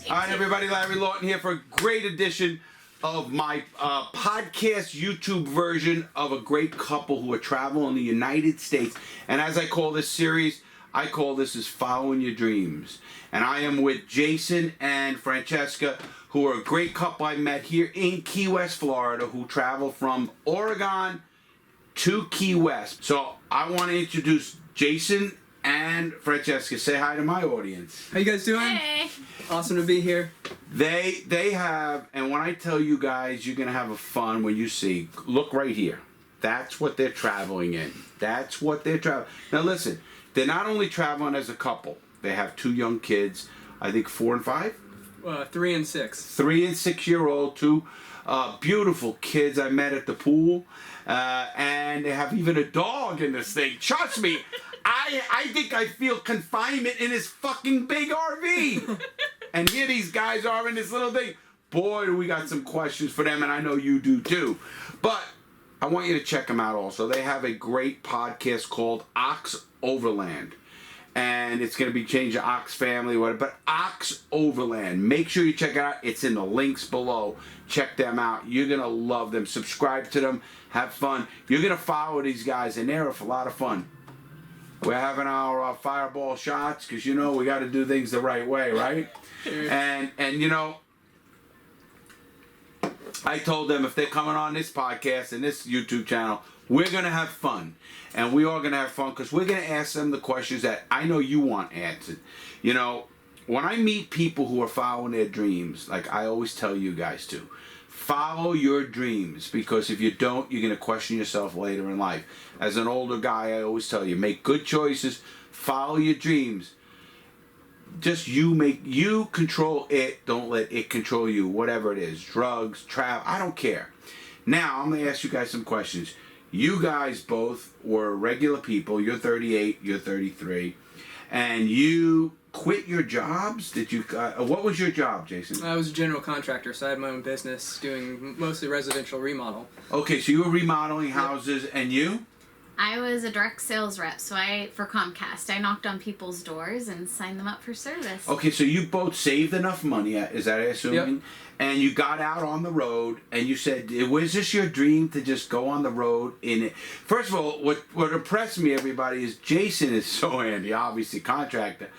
All right, everybody, Larry Lawton here for a great edition of my podcast YouTube version of a great couple who are traveling in the United States. And as I call this series, I call this is Following Your Dreams. And I am with Jason and Francesca, who are a great couple I met here in Key West, Florida, who travel from Oregon to Key West. So I want to introduce Jason and Francesca. Say hi to my audience. How you guys doing? Hey. Awesome to be here. They have, and when I tell you guys, you're going to have a fun when you see. Look right here. That's what they're traveling in. That's what they're traveling. Now listen, they're not only traveling as a couple. They have two young kids, I think 4 and 5? 3 and 6. 3 and 6 year old, two beautiful kids I met at the pool. And they have even a dog in this thing. Trust me, I think I feel confinement in this fucking big RV. And here these guys are in this little thing. Boy, do we got some questions for them, and I know you do too. But I want you to check them out also. They have a great podcast called Ox Overland. And it's going to be changed to Ox Family, whatever. But Ox Overland. Make sure you check it out. It's in the links below. Check them out. You're going to love them. Subscribe to them. Have fun. You're going to follow these guys, and they're a lot of fun. We're having our fireball shots because, you know, we got to do things the right way, right? And you know, I told them if they're coming on this podcast and this YouTube channel, we're going to have fun. And we are going to have fun because we're going to ask them the questions that I know you want answered. You know, when I meet people who are following their dreams, like I always tell you guys to, follow your dreams, because if you don't, you're going to question yourself later in life. As an older guy, I always tell you, make good choices, follow your dreams. Just you control it, don't let it control you, whatever it is, drugs, travel, I don't care. Now, I'm going to ask you guys some questions. You guys both were regular people. You're 38, you're 33, and you quit your jobs? Did you? What was your job, Jason? I was a general contractor, so I had my own business doing mostly residential remodel. Okay, so you were remodeling houses, yep. And you? I was a direct sales rep, so for Comcast, I knocked on people's doors and signed them up for service. Okay, so you both saved enough money, is that assuming? Yep. And you got out on the road, and you said, was this your dream to just go on the road in it? First of all, what impressed me, everybody, is Jason is so handy, obviously contractor.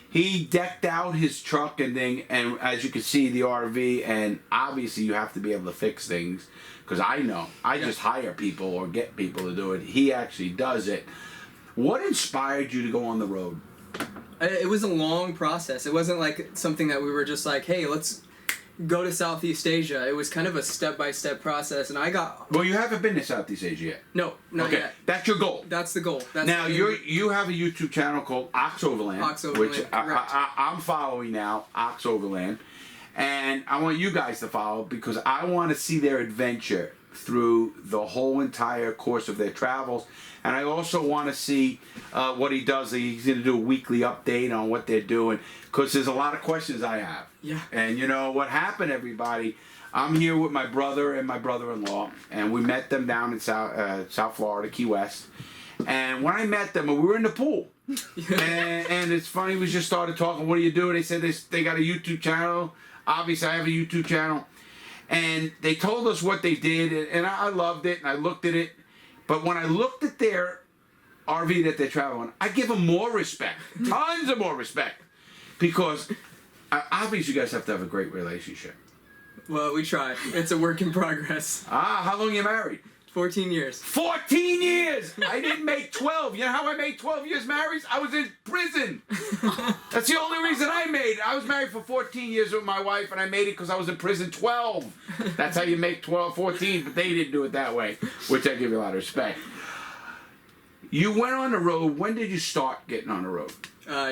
He decked out his truck and thing, and as you can see, the RV, and obviously you have to be able to fix things, because I know. I just hire people or get people to do it. He actually does it. What inspired you to go on the road? It was a long process. It wasn't like something that we were just like, hey, let's go to Southeast Asia. It was kind of a step-by-step process, and I got... Well, you haven't been to Southeast Asia yet. No, not yet. That's your goal. That's the goal. That's now, you have a YouTube channel called Ox Overland. Ox Overland, which I'm following now, Ox Overland. And I want you guys to follow because I want to see their adventure through the whole entire course of their travels. And I also want to see what he does. He's going to do a weekly update on what they're doing because there's a lot of questions I have. Yeah. And you know what happened, everybody? I'm here with my brother and my brother-in-law, and we met them down in South Florida, Key West. And when I met them, we were in the pool. and it's funny, we just started talking. What do you do? They said they got a YouTube channel. Obviously, I have a YouTube channel. And they told us what they did, and I loved it, and I looked at it. But when I looked at their RV that they're traveling, I give them more respect, tons of more respect, because obviously you guys have to have a great relationship. Well, we try. It's a work in progress. How long are you married? 14 years. 14 years! I didn't make 12. You know how I made 12 years married? I was in prison. That's the only reason I made it. I was married for 14 years with my wife, and I made it because I was in prison 12. That's how you make 12, 14, but they didn't do it that way, which I give you a lot of respect. You went on the road. When did you start getting on the road?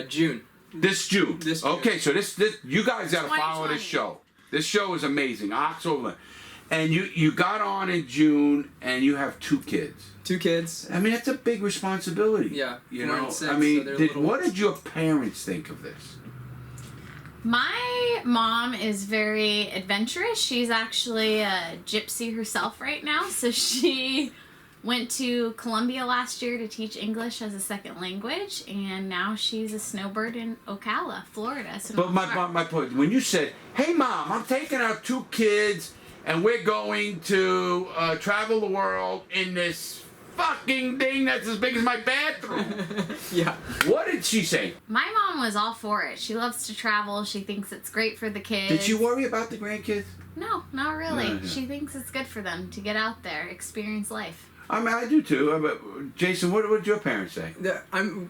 June. This June? This June. Okay, so this you guys got to follow this show. This show is amazing. Ox Overland. And you got on in June, and you have 2 kids. 2 kids. I mean, that's a big responsibility. Yeah, you 4 know. and 6, I mean, so what did your parents think of this? My mom is very adventurous. She's actually a gypsy herself right now, so she Went to Columbia last year to teach English as a second language, and now she's a snowbird in Ocala, Florida. So But my point, when you said, "Hey, Mom, I'm taking out 2 kids, and we're going to travel the world in this fucking thing that's as big as my bathroom," Yeah. what did she say? my mom was all for it. She loves to travel. She thinks it's great for the kids. Did she worry about the grandkids? No, not really. No. She thinks it's good for them to get out there, experience life. I mean, I do too. But Jason, what did your parents say?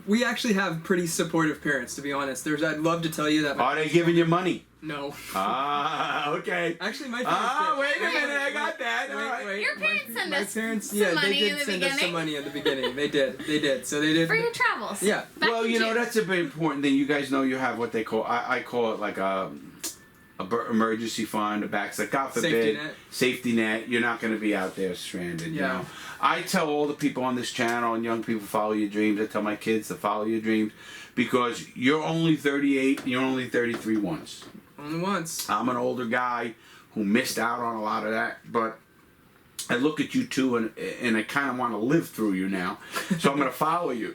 We actually have pretty supportive parents, to be honest. I'd love to tell you that. Are they giving you money? No. Ah, okay. Actually, my parents. Wait a minute, I got that. All right. Your parents send us parents, some yeah, money they in did the send us some beginning. money in the beginning. They did. So they did. For your travels. Yeah. Back Well, in you know, June. that's a very important thing. You guys know you have what they call, I call it like a emergency fund, a backside, God forbid, safety net. You're not going to be out there stranded. You know, I tell all the people on this channel and young people, follow your dreams. I tell my kids to follow your dreams, because you're only 38, you're only 33 once. Only once. I'm an older guy who missed out on a lot of that, but I look at you too, and I kind of want to live through you now, so I'm going to follow you.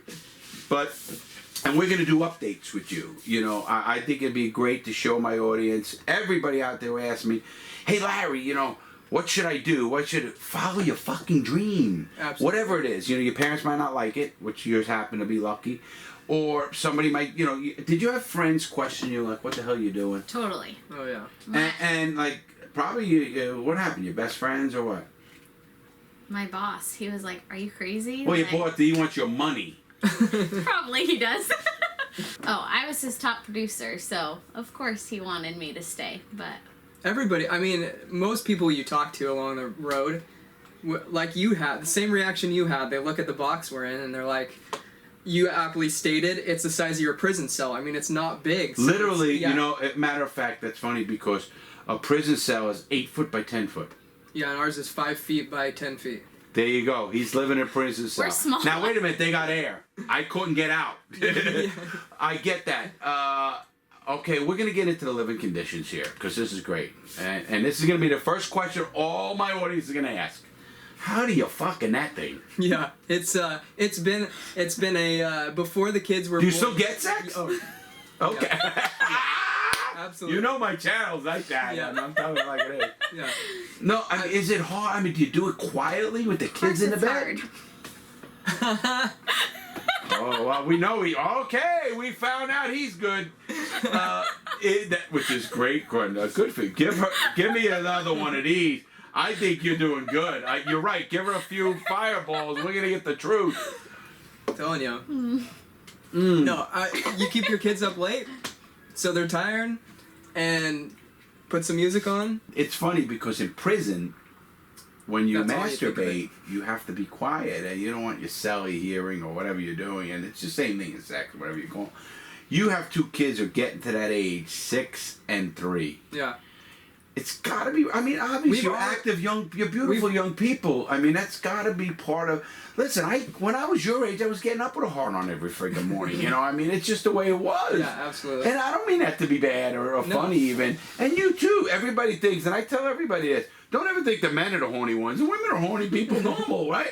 And we're going to do updates with you. You know, I think it'd be great to show my audience, everybody out there who asks me, "Hey Larry, you know, what should I do? Follow your fucking dream." Absolutely. Whatever it is. You know, your parents might not like it, which yours happen to be lucky. Or somebody might, you know, did you have friends question you, like, what the hell are you doing? Totally. Oh, yeah. And like, probably, what happened? Your best friends or what? My boss, he was like, "Are you crazy?" Well, Like, he wants your money. Probably he does. Oh, I was his top producer, so of course he wanted me to stay, but... Everybody, I mean, most people you talk to along the road, like you had, the same reaction you had, they look at the box we're in and they're like, you aptly stated, it's the size of your prison cell. I mean, it's not big. So Literally, yeah. you know, matter of fact, that's funny because a prison cell is 8 foot by 10 foot. Yeah, and ours is 5 feet by 10 feet. There you go. He's living in a prison cell. We're small. Now, wait a minute. They got air. I couldn't get out. I get that. Okay, we're going to get into the living conditions here because this is great. And this is going to be the first question all my audience is going to ask. How do you fuck in that thing? Yeah, it's been a before the kids were Do you born. still get sex? Oh, Okay. absolutely. You know my channel's like that. Yeah. I'm telling you like it is. Yeah. No, I mean, is it hard? I mean, do you do it quietly with the kids in the bed? Hard. Oh, well, we know okay, we found out he's good. Which is great, Glenda. Good for you. Give me another one of these. I think you're doing good. You're right. Give her a few fireballs. We're going to get the truth. Telling you. No, you keep your kids up late, so they're tired, and put some music on. It's funny because in prison, when you That's all you think of masturbate, you have to be quiet, and you don't want your cellie hearing or whatever you're doing, and it's the same thing as sex, whatever you're going. You have 2 kids who are getting to that age, 6 and 3. Yeah. It's gotta be. I mean, obviously, you're active, you're beautiful young people. I mean, that's gotta be part of. Listen, when I was your age, I was getting up with a heart on every freaking morning. You know, I mean, it's just the way it was. Yeah, absolutely. And I don't mean that to be bad or funny even. And you too. Everybody thinks, and I tell everybody this: don't ever think the men are the horny ones. The women are horny people, normal, right?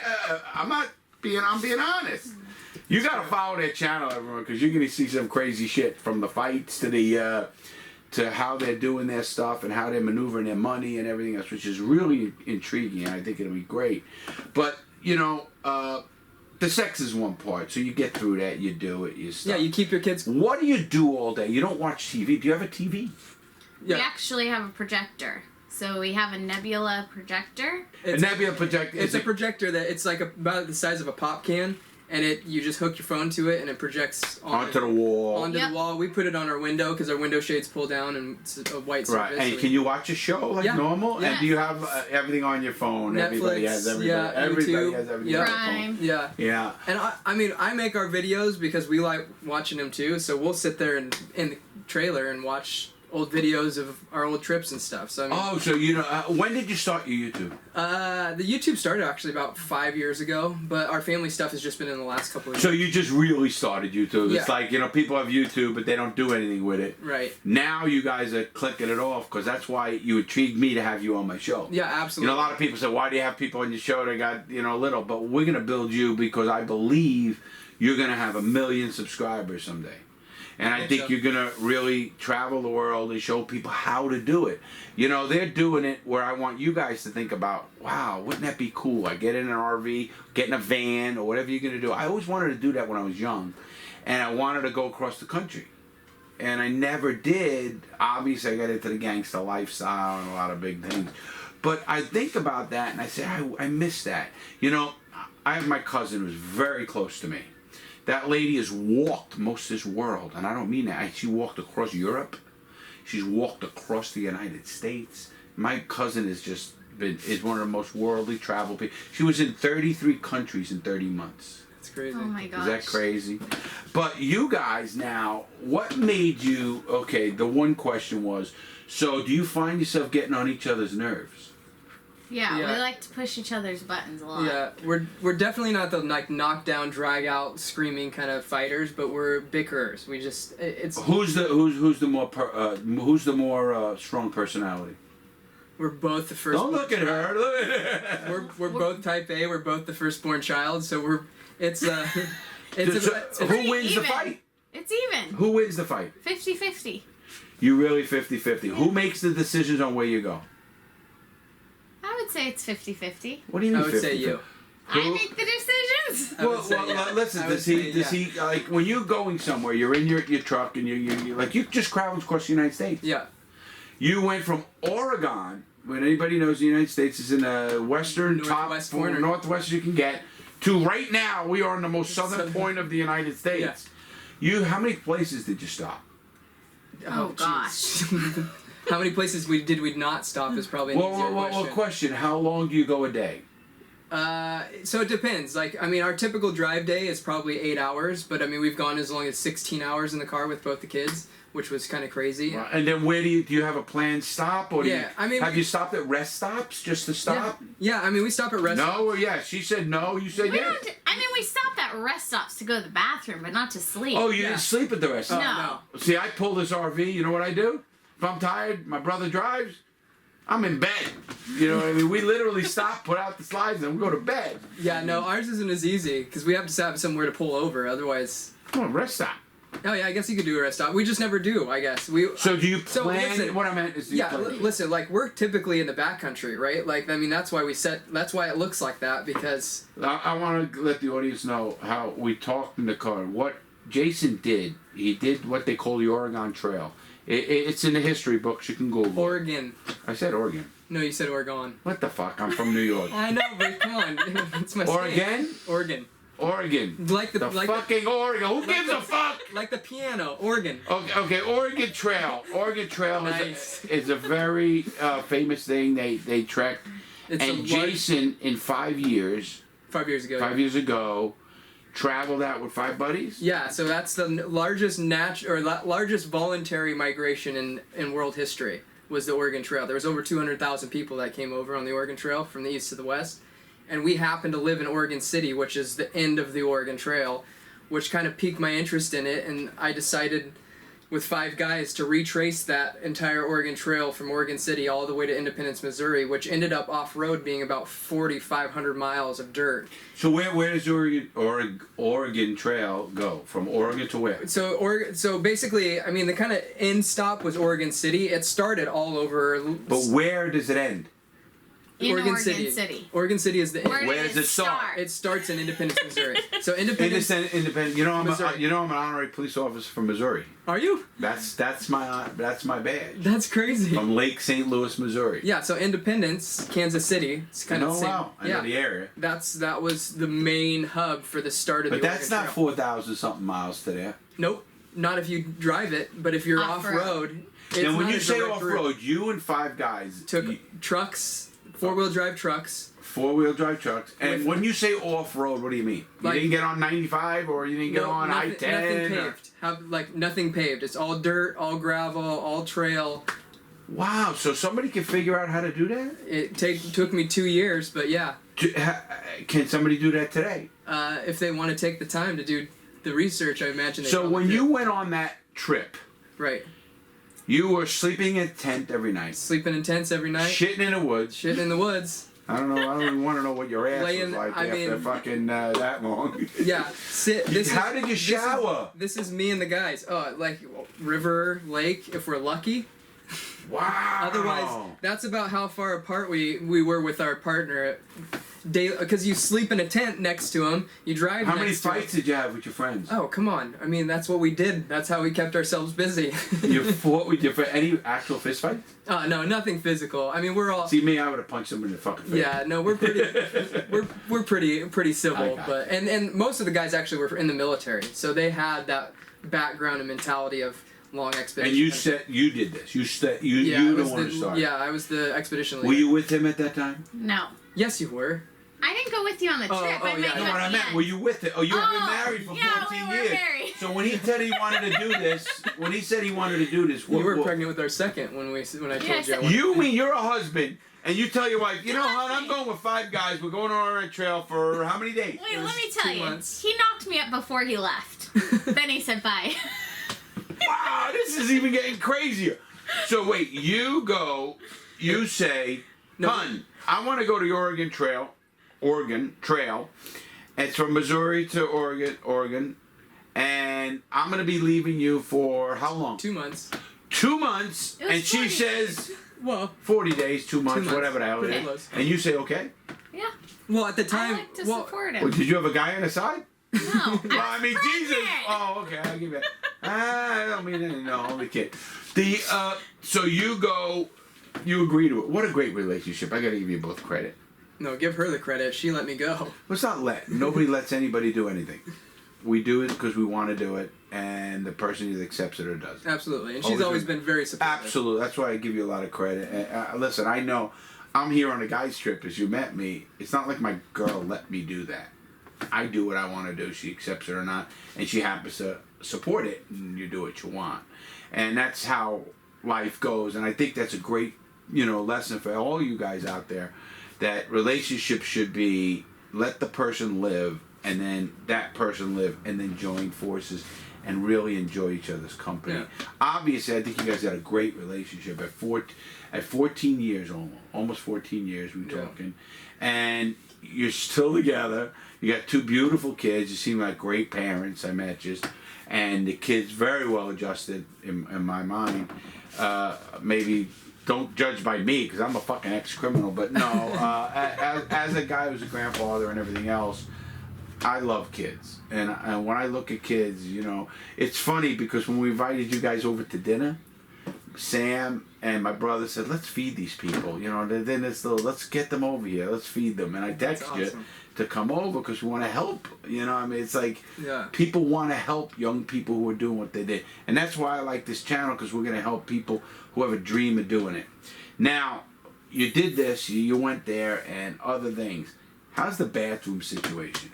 I'm being honest. You gotta follow their channel, everyone, because you're gonna see some crazy shit from the fights to the. To how they're doing their stuff and how they're maneuvering their money and everything else, which is really intriguing, and I think it'll be great. But, you know, the sex is one part, so you get through that, you do it, you stuff. Yeah, you keep your kids... What do you do all day? You don't watch TV. Do you have a TV? Yeah. We actually have a projector. So we have a Nebula projector. A Nebula projector. It's a projector that it's like about the size of a pop can, and you just hook your phone to it, and it projects onto the wall. Onto the wall. We put it on our window because our window shades pull down, and it's a white surface. Right. And can you watch a show like normal? Yeah. And do you have everything on your phone? Netflix, Everybody has everything. yeah, Everybody YouTube, has everything yeah. on their phone. Prime. Yeah. Yeah. And I mean, I make our videos because we like watching them too, so we'll sit there in the trailer and watch old videos of our old trips and stuff. So I mean, Oh, so you know, when did you start your YouTube? the YouTube started actually about 5 years ago, but our family stuff has just been in the last couple of years. So you just really started YouTube. It's Yeah. like, you know, people have YouTube, but they don't do anything with it. Right. Now you guys are clicking it off, because that's why you intrigued me to have you on my show. Yeah, You absolutely. know, a lot of people say, why do you have people on your show that got, you know, little? But we're going to build you because I believe you're going to have 1 million subscribers someday. And I think so. you're going to really travel the world and show people how to do it. You know, they're doing it where I want you guys to think about, wow, wouldn't that be cool? I get in an RV, get in a van, or whatever you're going to do. I always wanted to do that when I was young. And I wanted to go across the country. And I never did. Obviously, I got into the gangster lifestyle and a lot of big things. But I think about that and I say, I miss that. You know, I have my cousin who's very close to me. That lady has walked most of this world, and I don't mean that. She walked across Europe. She's walked across the United States. My cousin is one of the most worldly travel people. She was in 33 countries in 30 months. That's crazy. Oh my gosh. Is that crazy? But you guys now, what made you, okay, the one question was, so do you find yourself getting on each other's nerves? Yeah, Yeah. we like to push each other's buttons a lot. Yeah, we're definitely not the like knockdown, drag out, screaming kind of fighters, but we're bickerers. We just it's Who's the more strong personality? we're both the first. Don't look at her. Look at her. We're both type A. We're both the firstborn child, so it's So, who pretty wins the even. fight? It's even. Who wins the fight? 50-50. You really 50-50. Who makes the decisions on where you go? I would say it's 50-50. What do you mean? I would say 50-50? you. I make the decisions. I would Well, say, well, yeah. listen. I would Does say, he like when you're going somewhere? You're in your truck and you like you just traveled across the United States. Yeah. You went from Oregon, when anybody knows the United States is in the western Northwest top corner. northwest you can get, to right now we are in the most southern Southern. point of the United States. How many places did you stop? Oh, jeez. How many places did we not stop is probably an easier question. Question. How long do you go a day? So it depends. Like, I mean, our typical drive day is probably 8 hours, but I mean, we've gone as long as 16 hours in the car with both the kids, which was kind of crazy. And then where do you have a planned stop, or have you stopped at rest stops just to stop? Yeah, I mean, we stop at rest stops. No or yes? She said no. You said We yes. don't. I mean, we stopped at rest stops to go to the bathroom, but not to sleep. Oh, you didn't sleep at the rest stop? No. See, I pull this RV. You know what I do? If I'm tired, my brother drives. I'm in bed. You know what I mean? We literally stop, put out the slides, and we go to bed. Yeah, no, ours isn't as easy because we have to have somewhere to pull over. Otherwise, Come on, rest stop. oh yeah, I guess you could do a rest stop. We just never do. I guess So do you So, plan? listen, What I meant is, do you Yeah, plan? listen, like we're typically in the backcountry, right? Like, I mean, that's why that's why it looks like that because I want to let the audience know how we talked in the car. What Jason did, he did what they call the Oregon Trail. It's in the history books. You can Google. Oregon. I said Oregon. No, you said Oregon. What the fuck? I'm from New York. I know, but come on, it's my Oregon? state. Oregon. Oregon. Like the fucking Oregon. Who like gives the- a fuck? Like the piano, Oregon. Okay, Oregon Trail. Oregon Trail Nice. is a very famous thing. They trek. It's And a Jason, in 5 years, 5 years ago. 5 years ago, traveled out with 5 buddies. Yeah, so that's the largest largest voluntary migration in world history was the Oregon Trail. There was over 200,000 people that came over on the Oregon Trail from the east to the west. And we happened to live in Oregon City, which is the end of the Oregon Trail, which kind of piqued my interest in it, and I decided with 5 guys to retrace that entire Oregon Trail from Oregon City all the way to Independence, Missouri, which ended up off-road being about 4,500 miles of dirt. So where does Oregon Trail go? From Oregon to where? So basically, I mean, the kind of end stop was Oregon City. It started all over. But where does it end? In Oregon Oregon City. City. Oregon City is the end. Where does it start? It starts in Independence, Missouri. So Independence. Independent. You know, I'm Missouri. an honorary police officer from Missouri. Are you? That's my badge. That's crazy. From Lake St. Louis, Missouri. Yeah. So Independence, Kansas City. It's kind of the same. Wow. I know the area. That was the main hub for the start of But the that's Oregon not Trail. 4,000 something miles to there. Nope. Not if you drive it, but if you're Off-road. off-road. It's Now, when not you a say direct route. off-road, you and 5 guys Took trucks, 4-wheel drive trucks. 4-wheel drive trucks. And With- when you say off-road, what do you mean? You Like- didn't get on 95 or you didn't get on nothing, I-10? nothing or- paved. Nothing paved. It's all dirt, all gravel, all trail. Wow, so somebody can figure out how to do that? It took me 2 years, but yeah. Can somebody do that today? If they want to take the time to do the research, I imagine they So probably when could. you went on that trip, Right. you were sleeping in a tent every night, Sleeping in tents every night. shitting in the woods. Shitting in the woods. I don't know. I don't even want to know what your ass was Laying- like I after mean- fucking that long. Yeah. How did you shower? This is me and the guys. Oh, like river, lake, if we're lucky. Wow. Otherwise, that's about how far apart we were with our partner. Because you sleep in a tent next to him, you drive. How many next to him. fights did you have with your friends? Oh, come on! I mean, that's what we did. That's how we kept ourselves busy. You fought with your friend? Any actual fist fights? No, nothing physical. I mean, we're all. See me, I would have punched them in the fucking face. Yeah, no, we're pretty, we're pretty civil, Okay. but and most of the guys actually were in the military, so they had that background and mentality of long expedition. And you said you did this. You said you Yeah, I you was don't want to start. Yeah, I was the expedition leader. Were you with him at that time? No. Yes, you were. I didn't go with you on the trip. Oh, I yeah, met no, you What at I the meant, end. were you with it? Oh, you have been Oh, married for yeah, 14 we were years. married. So when he said he wanted to do this, when he said he wanted to do this, You were what- pregnant with our second when I told Yes, you. I wanted- You mean you're a husband, and you tell your wife, you know, Trust hon, I'm me. going with 5 guys. We're going on a trail for how many days? Wait, It let was me tell 2 you. months. He knocked me up before he left. Then he said bye. Wow, this is even getting crazier. So wait, you go, you say, No. hon, I want to go to the Oregon Trail. It's from Missouri to Oregon, and I'm going to be leaving you for how long? 2 months. 2 months, It was and she 40 says Well, 40 days, 2 months, months. whatever the hell it Pretty is. close. And you say, okay? Yeah. well, at the time, I like to well, support Well, him. did you have a guy on the side? No. Well, I was mean, Jesus. pregnant. Oh, okay, I'll give you that. I don't mean it. No, only kid. So you go, you agree to it. What a great relationship. I got to give you both credit. no, give her the credit. She let me go. Well, it's not nobody lets anybody do anything. We do it because we want to do it, and the person either accepts it or doesn't. Absolutely, and she's Always always been- been very supportive. Absolutely. That's why I give you a lot of credit. Listen, I know I'm here on a guy's trip as you met me. It's not like my girl let me do that. I do what I want to do. She accepts it or not, and she happens to support it, and you do what you want. And that's how life goes. And I think that's a great, lesson for all you guys out there, that relationships should be let the person live, and then that person live, and then join forces and really enjoy each other's company. Yeah. Obviously, I think you guys got a great relationship at 14 years, almost 14 years we're Yeah. talking, and you're still together. You got 2 beautiful kids. You seem like great parents. I met you, and the kids very well adjusted in my mind. Maybe don't judge by me because I'm a fucking ex-criminal, but no. As a guy who's a grandfather and everything else, I love kids, and when I look at kids, it's funny because when we invited you guys over to dinner, Sam and my brother said, "Let's feed these people." Then it's let's get them over here. Let's feed them. And I That's texted you awesome. to come over because we want to help. I mean, it's like Yeah. people want to help young people who are doing what they did, and that's why I like this channel, because we're going to help people who have a dream of doing it. Now, you did this. You went there, and other things. How's the bathroom situation?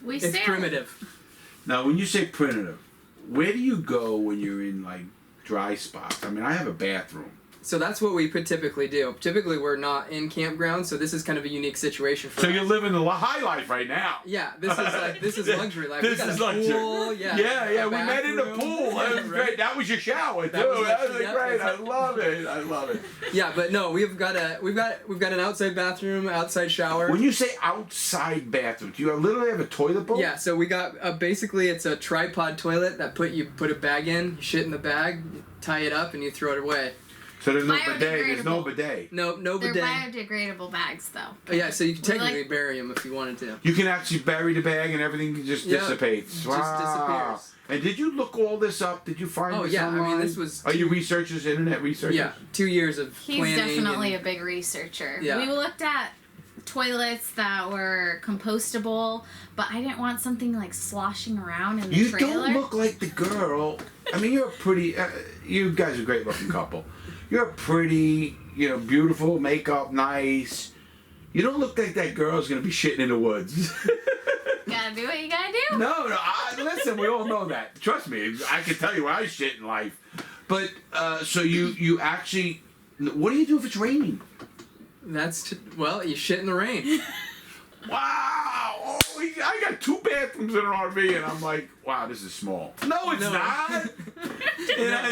We It's sailed. primitive. Now, when you say primitive, where do you go when you're in like dry spots? I mean, I have a bathroom. So that's what we could typically do. Typically, we're not in campgrounds, so this is kind of a unique situation for So us. you're living the high life right now. Yeah, this is luxury life. This we got is a luxury. pool, yeah. Yeah. a We met in the bathroom. pool. That was Right. great. That was your shower too. That was That was actually- yeah, great. I that's- love it. I love it. Yeah, but no, we've got an outside bathroom, outside shower. When you say outside bathroom, do you literally have a toilet bowl? Yeah, so we got basically it's a tripod toilet that you put a bag in, you shit in the bag, you tie it up, and you throw it away. So there's no bidet. There's no Biodegradable. bidet. No They're bidet. biodegradable bags, though. Oh, yeah, so you can We like- technically bury them if you wanted to. You can actually bury the bag and everything just Yeah, dissipates. just Wow. disappears. And did you look all this up? Did you find Oh, this yeah, I mean, online? this was Are you researchers, internet researchers? Yeah, 2 years of He's planning. definitely and, a big researcher. Yeah. We looked at toilets that were compostable, but I didn't want something like sloshing around in the You trailer. don't look like the girl. I mean, you're a pretty. You guys are a great looking couple. You're a pretty, beautiful, makeup, nice. You don't look like that girl's gonna be shitting in the woods. Gotta do what you gotta do. No, listen, we all know that. Trust me, I can tell you where I shit in life. But, so you actually, what do you do if it's raining? Well, you shit in the rain. Wow! Oh, I got 2 bathrooms in an RV, and I'm like, wow, this is small. No, it's not.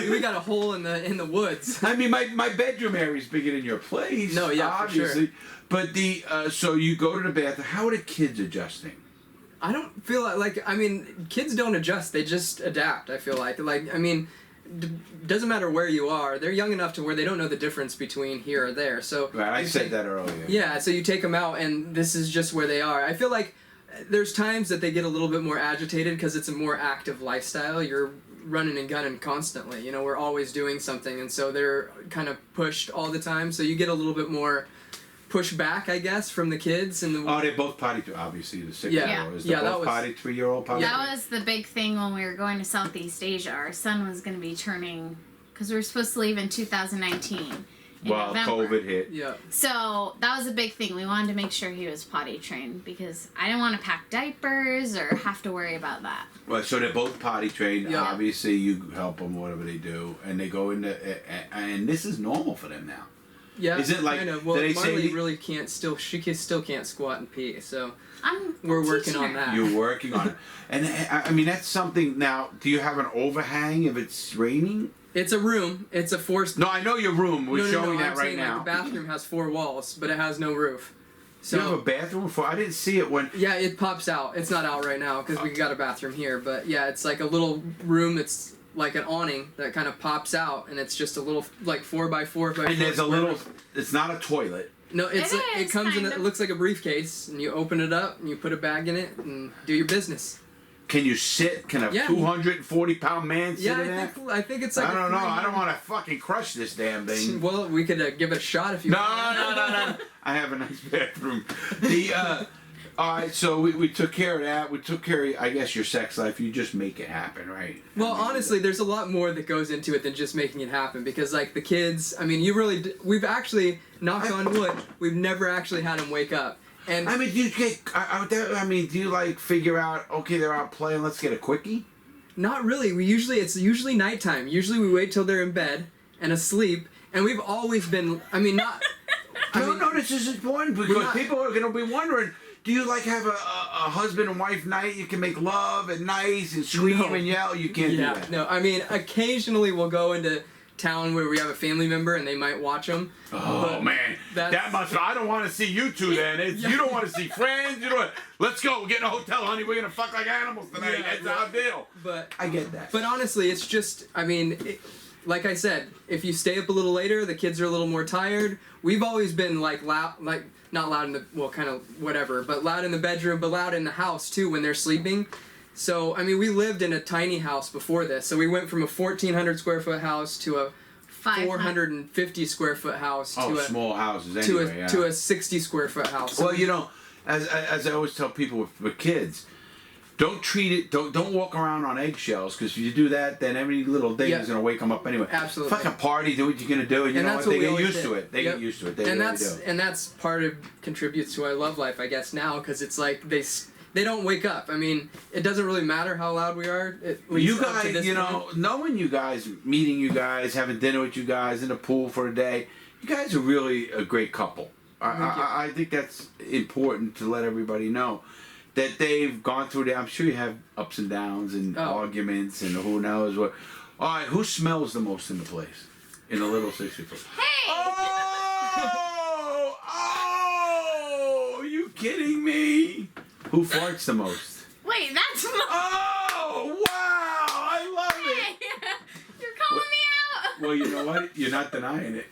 We got a hole in the woods. I mean, my bedroom area is bigger than your place. No, yeah, obviously. for sure. But so you go to the bathroom. How are the kids adjusting? I don't feel like I mean, kids don't adjust; they just adapt. I feel like I mean. Doesn't matter where you are, they're young enough to where they don't know the difference between here or there. So right, I said that earlier. Yeah, so you take them out and this is just where they are. I feel like there's times that they get a little bit more agitated because it's a more active lifestyle. You're running and gunning constantly. You know, we're always doing something, and so they're kind of pushed all the time. So you get a little bit more push back, I guess, from the kids. And they're both potty, obviously, the 6-year-old. Is Yeah, both that was... potty, 3-year-old potty? That was the big thing when we were going to Southeast Asia. Our son was going to be turning, because we were supposed to leave in 2019. Well, COVID hit. Yeah. So that was a big thing. We wanted to make sure he was potty trained because I didn't want to pack diapers or have to worry about that. Well, so they're both potty trained. Yeah. Obviously, you help them, whatever they do, and they go into, and this is normal for them now. Yeah, is it like, kind of. Well, do they Marley say really can't still can't squat and pee, so We're working on that. You're working on it. And I mean, that's something. Now, do you have an overhang if it's raining? It's a room. It's a forced... No, I know your room. We're showing that I'm right saying, now. Like, the bathroom has 4 walls, but it has no roof. So you have a bathroom I didn't see it when... Yeah, it pops out. It's not out right now because we got a bathroom here, but yeah, it's like a little room that's like an awning that kind of pops out, and it's just a little, like, 4x4 And there's a little... It's not a toilet. No, it comes in... kind It looks like a briefcase, and you open it up, and you put a bag in it, and do your business. Can you sit? Can a 240-pound man sit in that? I think it's like... I don't know. I don't want to fucking crush this damn thing. Well, we could give it a shot if you want. No. I have a nice bathroom. All right, so we took care of that. We took care of, I guess, your sex life. You just make it happen, right? Well, honestly, there's a lot more that goes into it than just making it happen. Because, like, the kids, I mean, we've actually, knock on wood, we've never actually had them wake up. And I mean, do you get? Do you like figure out? Okay, they're out playing. Let's get a quickie. Not really. It's usually nighttime. Usually we wait till they're in bed and asleep, and we've always been. I mean, not. No, this is important because people are going to be wondering. Do you like have a husband and wife night? You can make love at night and scream and yell. You can't do that. No, I mean, occasionally we'll go into town where we have a family member and they might watch them. Oh man, that must. I don't want to see you two then. You don't want to see friends. You don't. Let's go. We're getting a hotel, honey. We're gonna fuck like animals tonight. That's our deal. But I get that. But honestly, it's just. I mean, like I said, if you stay up a little later, the kids are a little more tired. We've always been like loud, like not loud in the kind of whatever, but loud in the bedroom, but loud in the house too when they're sleeping. So, I mean, we lived in a tiny house before this. So we went from a 1,400 square foot house to a 450 square foot house to a small houses anyway, to a 60 square foot house. Well, you know, as I always tell people with kids, don't treat it. Don't walk around on eggshells because if you do that, then every little thing is gonna wake them up anyway. Absolutely. Fucking party, do what you're gonna do, and you know what? They get used to it. They get used to it. They really do. And that's part of contributes to our love life, I guess now, because it's like they don't wake up. I mean, it doesn't really matter how loud we are. You guys, you know, knowing you guys, meeting you guys, having dinner with you guys in the pool for a day, you guys are really a great couple. I think that's important to let everybody know that they've gone through that. I'm sure you have ups and downs and arguments and who knows what. All right, who smells the most in the place? In the little 60 foot? Hey! Oh, are you kidding me? Who farts the most? Wait, that's Oh, wow! I love it! You're calling me out! Well, you know what? You're not denying it.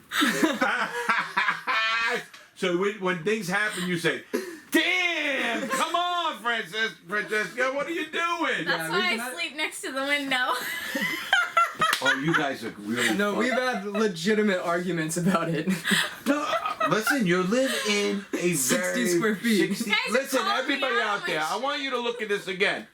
So when things happen, you say, damn! Come on, Francesca, what are you doing? That's why I sleep next to the window. Oh, you guys are really No, funny. we've had legitimate arguments about it. No, listen, you live in a 60 square feet. Listen, everybody out there, I want you to look at this again.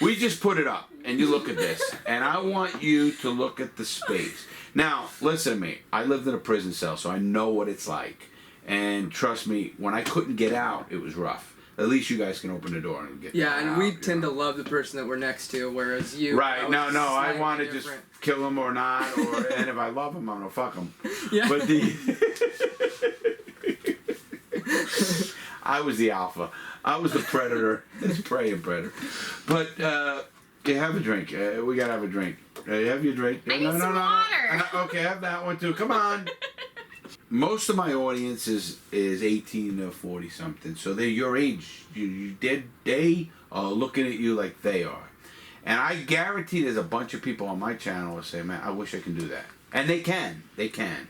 We just put it up, and you look at this, and I want you to look at the space. Now, listen to me. I lived in a prison cell, so I know what it's like. And trust me, when I couldn't get out, it was rough. At least you guys can open the door and get Yeah, and out, we tend to love the person that we're next to, whereas you. Right? No, I want to different. just kill them or not, and if I love them, I'm gonna fuck them. Yeah. But I was the alpha. I was the predator. It's prey and predator. But you have a drink. We gotta have a drink. You have your drink. I need some water. Okay, have that one too. Come on. Most of my audience is 18 to 40 something, so they're your age. They are looking at you like they are, and I guarantee there's a bunch of people on my channel that say, "Man, I wish I can do that," and they can. They can.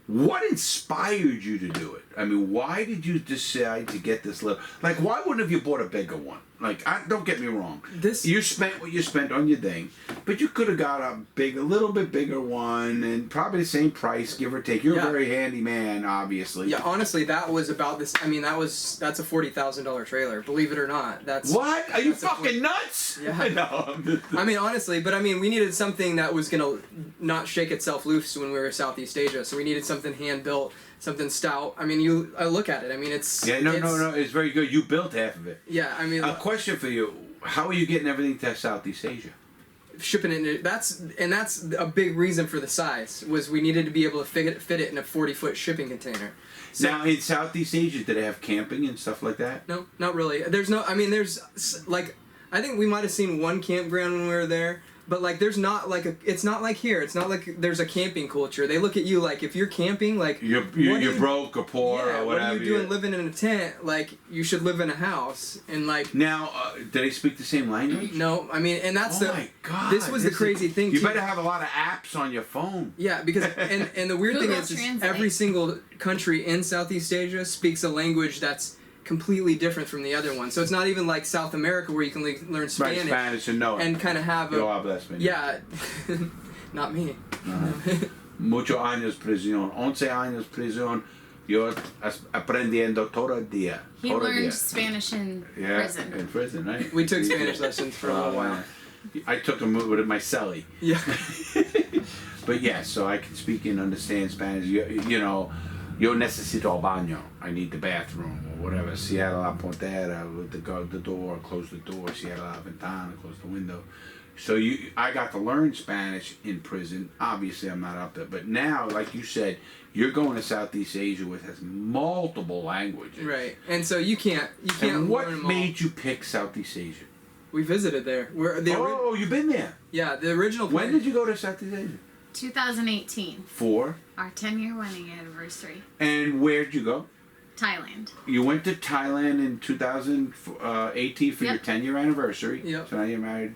What inspired you to do it? I mean, why did you decide to get this little? Like, why wouldn't have you bought a bigger one? Like, don't get me wrong. You spent what you spent on your thing, but you could have got a little bit bigger one, and probably the same price, give or take. You're a very handy man, obviously. Yeah, honestly, that was about this. I mean, that's a $40,000 trailer. Believe it or not, that's. What? Are you fucking nuts? Yeah. No. I mean, honestly, but I mean, we needed something that was gonna not shake itself loose when we were Southeast Asia. So we needed something hand built, something stout. I mean, I look at it. I mean, it's. Yeah, no. It's very good. You built half of it. Yeah, I mean. A question for you: how are you getting everything to Southeast Asia? Shipping it. That's a big reason for the size. Was we needed to be able to fit it in a 40-foot shipping container. So, now in Southeast Asia, do they have camping and stuff like that? No, not really. There's no. I mean, there's like. I think we might have seen one campground when we were there. But like, there's not like it's not like here. It's not like there's a camping culture. They look at you like if you're camping, like you're broke or poor or whatever. What are you doing living in a tent? Like you should live in a house and like. Now, do they speak the same language? No, I mean, and that's my God! This was the crazy thing. You better have a lot of apps on your phone. Yeah, because and the weird thing is every single country in Southeast Asia speaks a language that's completely different from the other one. So it's not even like South America where you can learn Spanish. Right, Spanish and know it. And kind of have Yo hablo español. Yeah. Not me. Muchos años prisión. 11 años prisión. Yo aprendiendo todo el día. He learned Spanish in prison. In prison, right? We took Spanish lessons for a little while. I took them with my celly. Yeah. But yeah, so I can speak and understand Spanish. You know, yo necesito el baño. I need the bathroom or whatever. Cierra la portera, with the door, close the door. Cierra la ventana, close the window. So I got to learn Spanish in prison. Obviously, I'm not up there. But now, like you said, you're going to Southeast Asia, which has multiple languages. Right, and so you can't. And what learn them made you pick Southeast Asia? We visited there. You've been there. Yeah, the original. When did you go to Southeast Asia? 2018. For? Our 10-year wedding anniversary. And where'd you go? Thailand. You went to Thailand in 2018 for your 10-year anniversary. Yep. So now you're married,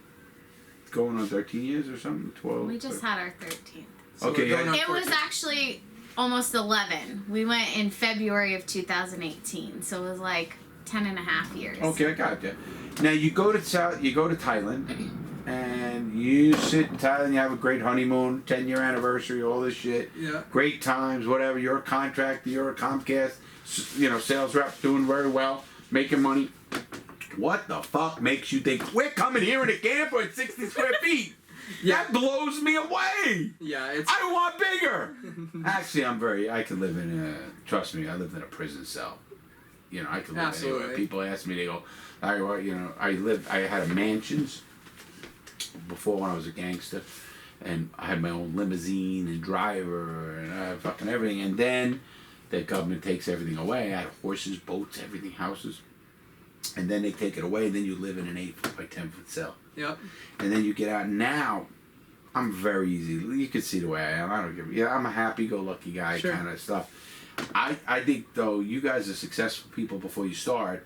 going on 13 years or something? 12? We just had our 13th. So okay, yeah. It was actually almost 11. We went in February of 2018, so it was like 10 and a half years. Okay, I got you. Now you go to Thailand, and you sit in Thailand. You have a great honeymoon, 10-year anniversary, all this shit. Yeah. Great times, whatever. You're a contractor. You're a Comcast, sales rep, doing very well, making money. What the fuck makes you think we're coming here in a camper at 60 square feet? Yeah. That blows me away. Yeah, I want bigger. Actually, I can live in trust me, I lived in a prison cell. I can live anywhere. People ask me, they go, I had mansions before when I was a gangster, and I had my own limousine and driver and I had fucking everything. And then the government takes everything away. I had horses, boats, everything, houses. And then they take it away, and then you live in an 8-foot by 10-foot cell. Yep. And then you get out. Now, I'm very easy. You can see the way I am. I don't give. I'm a happy-go-lucky guy, kind of stuff. I think though you guys are successful people before you start,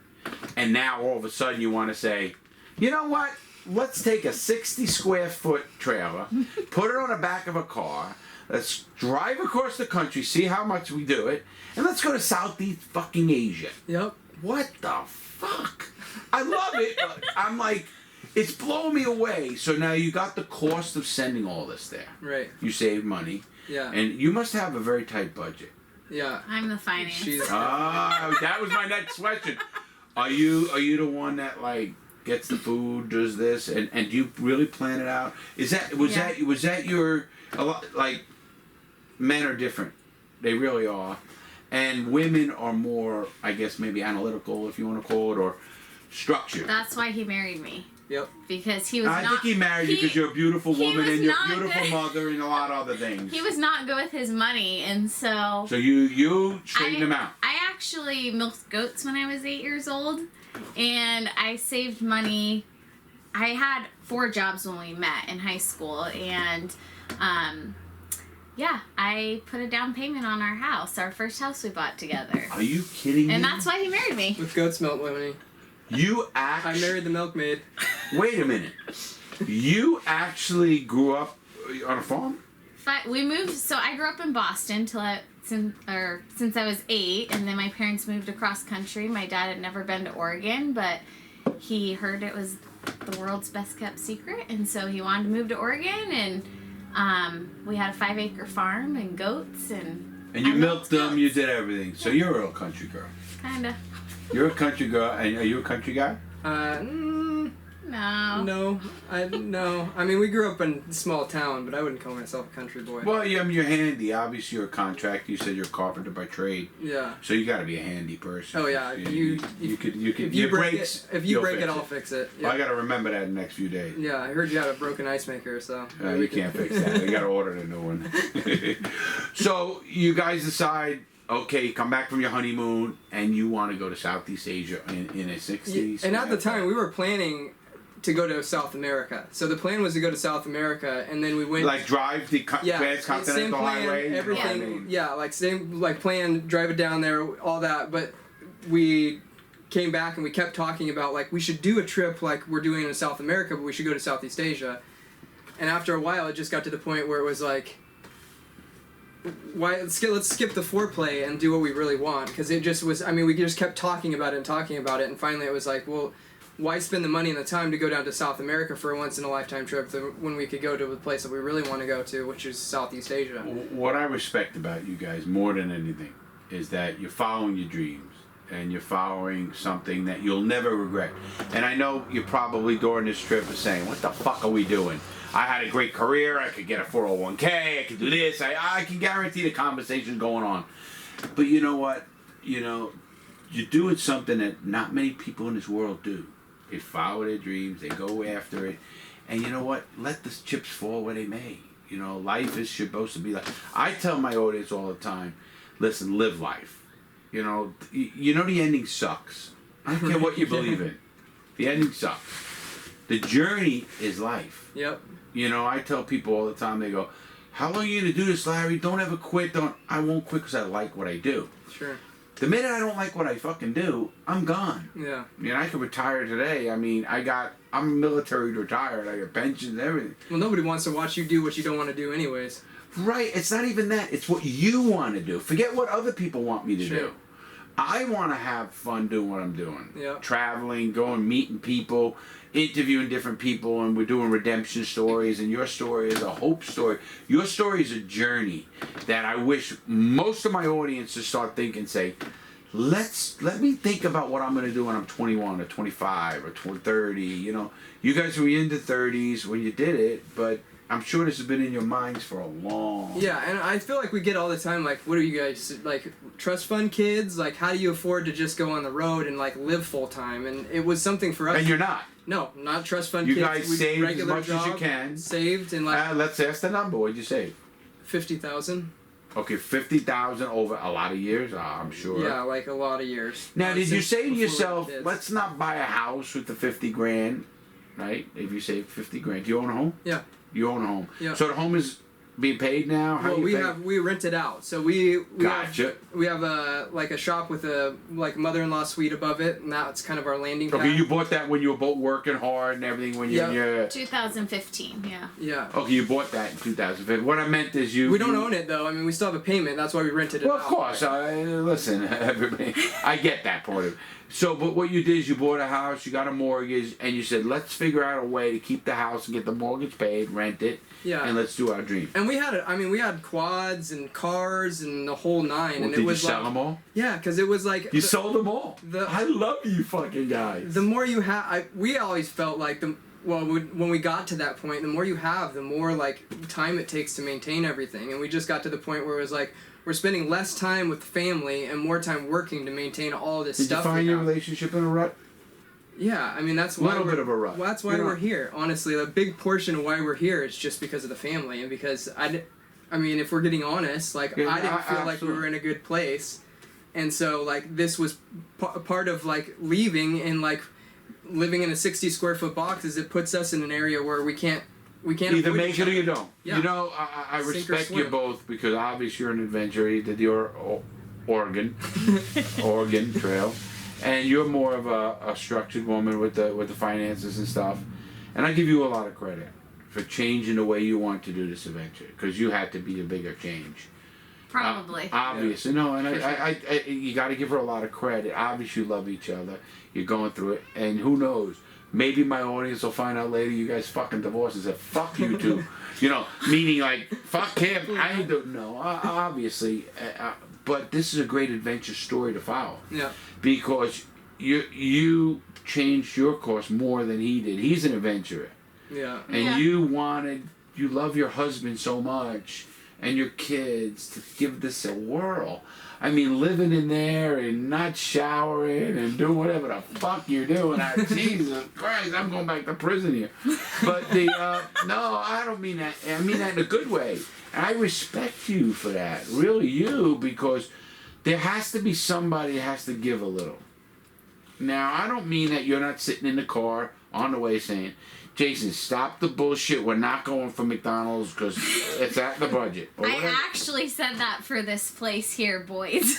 and now all of a sudden you want to say, you know what? Let's take a 60 square foot trailer, put it on the back of a car. Let's drive across the country, see how much we do it, and let's go to Southeast fucking Asia. Yep. What the fuck? I love it. But I'm like, it's blowing me away. So now you got the cost of sending all this there. Right. You save money. Yeah. And you must have a very tight budget. Yeah. I'm the finance. That was my next question. Are you the one that like gets the food, does this, and do you really plan it out? Was that your a lot, like men are different. They really are. and women are more, I guess, maybe analytical, if you want to call it, or structured. That's why he married me. Yep. Because he was I not... think he married you because you're a beautiful he woman was and you're a not beautiful good. mother and a lot of other things. He was not good with his money, and so... So you straightened him out. I actually milked goats when I was 8 years old, and I saved money. I had 4 jobs when we met in high school, and yeah, I put a down payment on our house, our first house we bought together. Are you kidding me? And that's why he married me. With goat's milk, Lemony. You I actually... married the milkmaid. Wait a minute. You actually grew up on a farm? We moved, so I grew up in Boston since I was 8, and then my parents moved across country. My dad had never been to Oregon, but he heard it was the world's best kept secret, and so he wanted to move to Oregon, and we had a 5-acre farm and goats, and you I milked them, goats. you did everything. So you're a real country girl. Kinda. You're a country girl, and are you a country guy? No. No. I mean, we grew up in a small town, but I wouldn't call myself a country boy. Well, you're handy. Obviously, you're a contractor. You said you're a carpenter by trade. Yeah. So you got to be a handy person. Oh yeah. You could. If you your break brakes, it, if you you'll break fix it, I'll fix it. Well, I Yeah. got to remember that in the next few days. Yeah, I heard you had a broken ice maker, so You can't fix that. You got to order a new one. So you guys decide, okay, come back from your honeymoon, and you want to go to Southeast Asia in the 60s. And at the time, we were planning to go to South America. So the plan was to go to South America, and then we went like drive the same transcontinental plan, highway. everything. Yeah, like same plan, drive it down there, all that. But we came back and we kept talking about like we should do a trip like we're doing in South America, but we should go to Southeast Asia. And after a while, it just got to the point where it was like, let's skip the foreplay and do what we really want, because it just was. I mean, we just kept talking about it, and finally it was like, well, why spend the money and the time to go down to South America for a once-in-a-lifetime trip when we could go to the place that we really want to go to, which is Southeast Asia. What I respect about you guys more than anything is that you're following your dreams and you're following something that you'll never regret. And I know you're probably during this trip are saying, what the fuck are we doing? I had a great career, I could get a 401k, I could do this, I can guarantee the conversation going on. But you know what? You're doing something that not many people in this world do. They follow their dreams, they go after it, and you know what? Let the chips fall where they may. Life is supposed to be like. I tell my audience all the time, listen, live life. The ending sucks. I don't care what you believe in. The ending sucks. The journey is life. Yep. I tell people all the time, they go, how long are you going to do this, Larry? Don't ever quit. I won't quit because I like what I do. Sure. The minute I don't like what I fucking do, I'm gone. Yeah. I could retire today. I mean, I'm military retired. I got pensions and everything. Well, nobody wants to watch you do what you don't want to do anyways. Right. It's not even that. It's what you want to do. Forget what other people want me to do. I want to have fun doing what I'm doing. Yep. Traveling, going, meeting people, interviewing different people, and we're doing redemption stories, and your story is a hope story. Your story is a journey that I wish most of my audiences start thinking, say, let me think about what I'm going to do when I'm 21 or 25 or 30. You guys were in the 30s when you did it, but I'm sure this has been in your minds for a long Yeah, and I feel like we get all the time, like, what are you guys, like, trust fund kids? Like, how do you afford to just go on the road and, like, live full time? And it was something for us. And you're not. No, not trust fund You kids. guys We saved as regular much as you job, can. Saved and, like, Let's ask the number. What'd you save? 50,000. Okay, 50,000 over a lot of years, I'm sure. Yeah, like a lot of years. Now, did you say to Before we had yourself, kids. let's not buy a house with the 50 grand, right? If you save 50 grand. Do you own a home? Yeah. You own a home. Yeah. So the home is being paid now? How Well, you pay? we rent it out. So we Gotcha. have a shop with a mother-in-law suite above it, and that's kind of our landing pad. Okay, you bought that when you were both working hard and everything when Yeah. you're... 2015, yeah. Yeah. Okay, you bought that in 2005. What I meant is you... We don't own it though. I mean, we still have a payment. That's why we rented it Well, out. of course. Listen, everybody, I get that part of it. So, but what you did is you bought a house, you got a mortgage, and you said, let's figure out a way to keep the house and get the mortgage paid, rent it, Yeah. and let's do our dream. And we had quads and cars and the whole nine. Well, and did it was you sell them all? Yeah, because it was like You sold them all. the- I love you fucking guys. the more you have. We always felt like when we got to that point, the more you have, the more like time it takes to maintain everything. And we just got to the point where it was like, we're spending less time with the family and more time working to maintain all this Did stuff. you find we your have. relationship in a rut? Yeah, I mean that's why Little bit of a rut. Well, that's why Yeah. we're here. Honestly, a big portion of why we're here is just because of the family and because I mean, if we're getting honest, like Yeah, I didn't feel like we absolutely. were in a good place, and so like this was part of like leaving and like living in a 60 square foot box is it puts us in an area where we can't Either avoid make each it or other. you don't. Yeah. You know, I Sink or respect you swim. both because obviously you're an adventurer. You did the Oregon Trail, and you're more of a structured woman with the finances and stuff. And I give you a lot of credit for changing the way you want to do this adventure because you had to be a bigger change. Probably. Obviously, no, and For sure. I you got to give her a lot of credit. Obviously, you love each other. You're going through it, and who knows? Maybe my audience will find out later you guys fucking divorced and say, fuck you two. You know, meaning like, fuck him. I don't know. Obviously. But this is a great adventure story to follow. Yeah. Because you changed your course more than he did. He's an adventurer. Yeah. And Yeah. you love your husband so much and your kids to give this a whirl. I mean, living in there and not showering and doing whatever the fuck you're doing. Jesus Christ, I'm going back to prison here. But no, I don't mean that. I mean that in a good way. And I respect you for that. Really, you, because there has to be somebody that has to give a little. Now, I don't mean that you're not sitting in the car on the way saying, Jason, stop the bullshit. We're not going for McDonald's because it's at the budget. Or whatever. I actually said that for this place here, boys.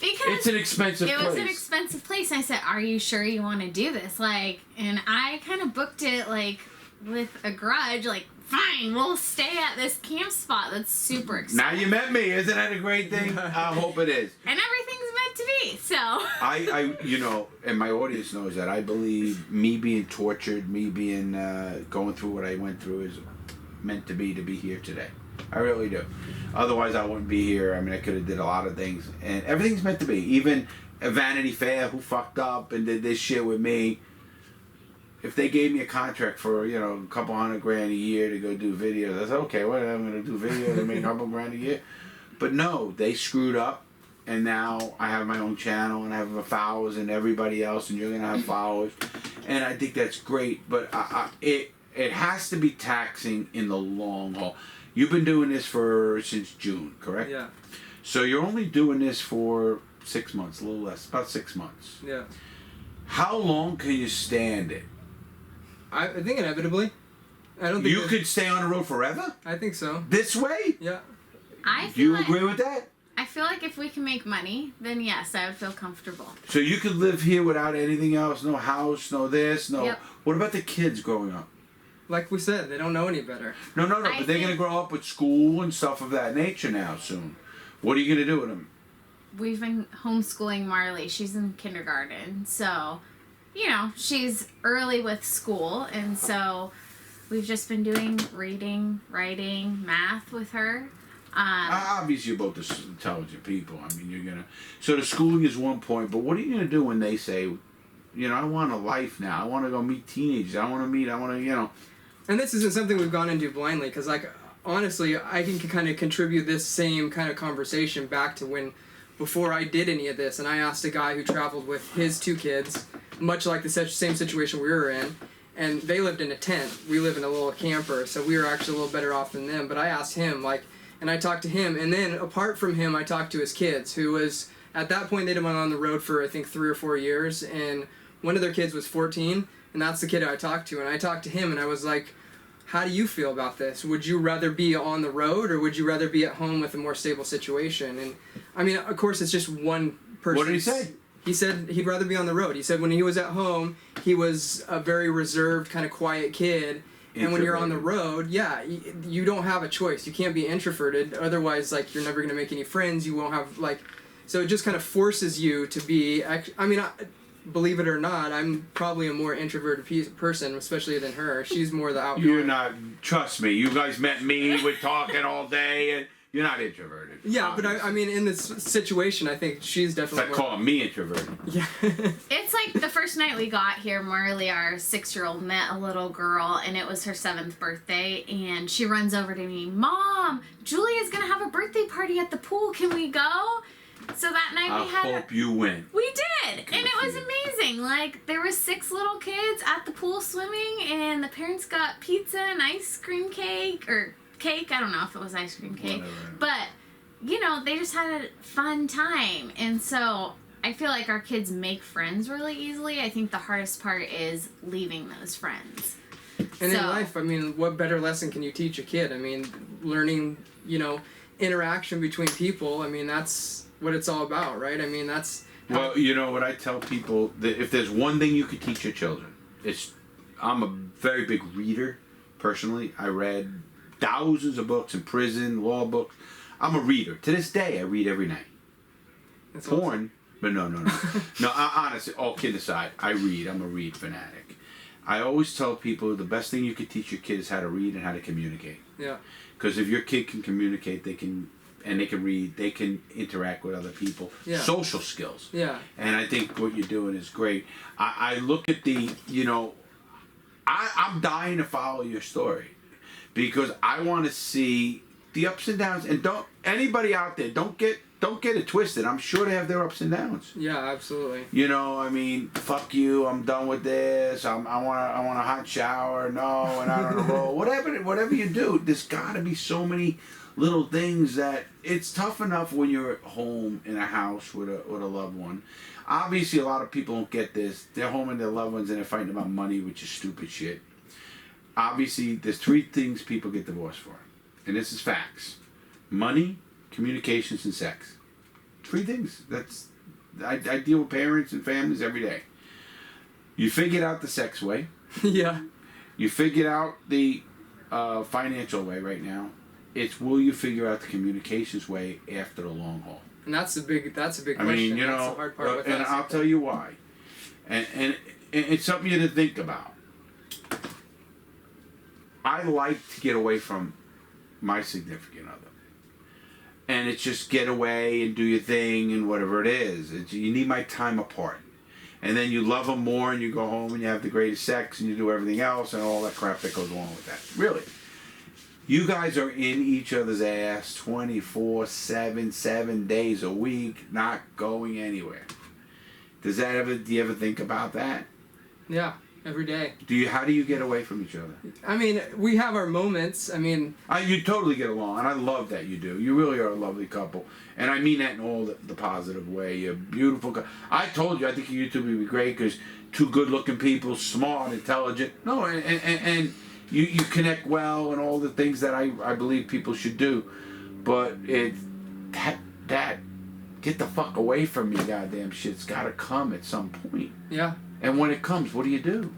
Because It's an expensive it place. was an expensive place. I said, "Are you sure you want to do this?" Like, and I kind of booked it like with a grudge. Like, fine, we'll stay at this camp spot that's super expensive. Now you met me. Isn't that a great thing? I hope it is. And everything's meant to be. So. I, you know, and my audience knows that I believe me being tortured, me being going through what I went through is meant to be here today. I really do. Otherwise, I wouldn't be here. I mean, I could have did a lot of things, and everything's meant to be. Even a Vanity Fair who fucked up and did this shit with me. If they gave me a contract for, you know, a couple $100,000 a year to go do videos, I said, okay, what, I'm going to do videos and make a couple $100,000 a year? But no, they screwed up, and now I have my own channel, and I have followers and everybody else, and you're going to have followers, and I think that's great, but it has to be taxing in the long haul. You've been doing this since June, correct? Yeah. So you're only doing this for 6 months, a little less, about 6 months. Yeah. How long can you stand it? I think inevitably. I don't think You could stay on the road forever? I think so. This way? Yeah. I Do feel you like, agree with that? I feel like if we can make money, then yes, I would feel comfortable. So you could live here without anything else, no house, no this, no... Yep. What about the kids growing up? Like we said, they don't know any better. No, I but they're going to think- grow up with school and stuff of that nature now soon. What are you going to do with them? We've been homeschooling Marley. She's in kindergarten, so, you know, she's early with school, and so we've just been doing reading, writing, math with her. Obviously, you're both intelligent people. I mean, you're going to... So the schooling is one point, but what are you going to do when they say, you know, I want a life now. I want to go meet teenagers. I want to, you know... And this isn't something we've gone into blindly, because, like, honestly, I can kind of contribute this same kind of conversation back to when, before I did any of this, and I asked a guy who traveled with his 2 kids, much like the same situation we were in, and they lived in a tent. We live in a little camper, so we were actually a little better off than them. But I asked him, like, and I talked to him, and then apart from him, I talked to his kids, who was, at that point, they'd been on the road for, I think, 3 or 4 years, and one of their kids was 14, and that's the kid I talked to. And I talked to him, and I was like, how do you feel about this? Would you rather be on the road, or would you rather be at home with a more stable situation? And, I mean, of course, it's just one person. What did he say? He said he'd rather be on the road. He said when he was at home, he was a very reserved, kind of quiet kid. And when you're on the road, yeah, you don't have a choice. You can't be introverted. Otherwise, like, you're never going to make any friends. You won't have, like... So it just kind of forces you to be... I mean, believe it or not, I'm probably a more introverted person, especially than her. She's more the outgoing. You're not... Trust me. You guys met me. We're talking all day. And You're not introverted. Yeah, but I mean, in this situation, I think she's It's definitely. like calling me introverted. Yeah. It's like the first night we got here, Marley, our 6-year-old, met a little girl, and it was her 7th birthday, and she runs over to me, Mom, Julia's gonna have a birthday party at the pool. Can we go? So that night I we had. hope you win. We did, Good and it for was you. amazing. Like, there was 6 little kids at the pool swimming, and the parents got pizza and ice cream cake, or cake. I don't know if it was ice cream cake, Whatever. but you know, they just had a fun time. And so I feel like our kids make friends really easily. I think the hardest part is leaving those friends. And in So- life, I mean, what better lesson can you teach a kid? I mean, learning, you know, interaction between people. I mean, that's what it's all about, right? I mean, that's. Well, you know what I tell people, that if there's one thing you could teach your children, I'm a very big reader, personally. I read thousands of books in prison, law books. I'm a reader. To this day, I read every night. That's Porn, but no. No, honestly, all kidding aside, I read. I'm a read fanatic. I always tell people the best thing you could teach your kid is how to read and how to communicate. Yeah. Because if your kid can communicate, they can read, they can interact with other people. Yeah. Social skills. Yeah. And I think what you're doing is great. I look at the, you know, I'm dying to follow your story because I want to see the ups and downs. And don't anybody out there, don't get it twisted. I'm sure they have their ups and downs. Yeah, absolutely. You know, I mean, fuck you. I'm done with this. I want a hot shower. No, and out on a roll. Whatever you do, there's got to be so many little things that it's tough enough when you're at home in a house with a loved one. Obviously, a lot of people don't get this. They're home with their loved ones and they're fighting about money, which is stupid shit. Obviously, there's 3 things people get divorced for, and this is facts: money, communications, and sex. 3 things. I deal with parents and families every day. You figured out the sex way. Yeah. You figured out the financial way right now. It's will you figure out the communications way after the long haul? And that's a big I question. mean, you That's know, the hard part with and us. I'll tell you why. And it's something you to think about. I like to get away from my significant other. And it's just get away and do your thing and whatever it is. You need my time apart. And then you love them more and you go home and you have the greatest sex and you do everything else and all that crap that goes along with that. Really. You guys are in each other's ass 24/7, 7 days a week, not going anywhere. Do you ever think about that? Yeah, every day. How do you get away from each other? I mean, we have our moments. I mean, You totally get along, and I love that you do. You really are a lovely couple, and I mean that in all the positive way. You're beautiful. I told you, I think your YouTube would be great because 2 good-looking people, smart, intelligent. No, and you connect well and all the things that I believe people should do, but that get the fuck away from me, goddamn shit's got to come at some point. yeah. And when it comes, what do?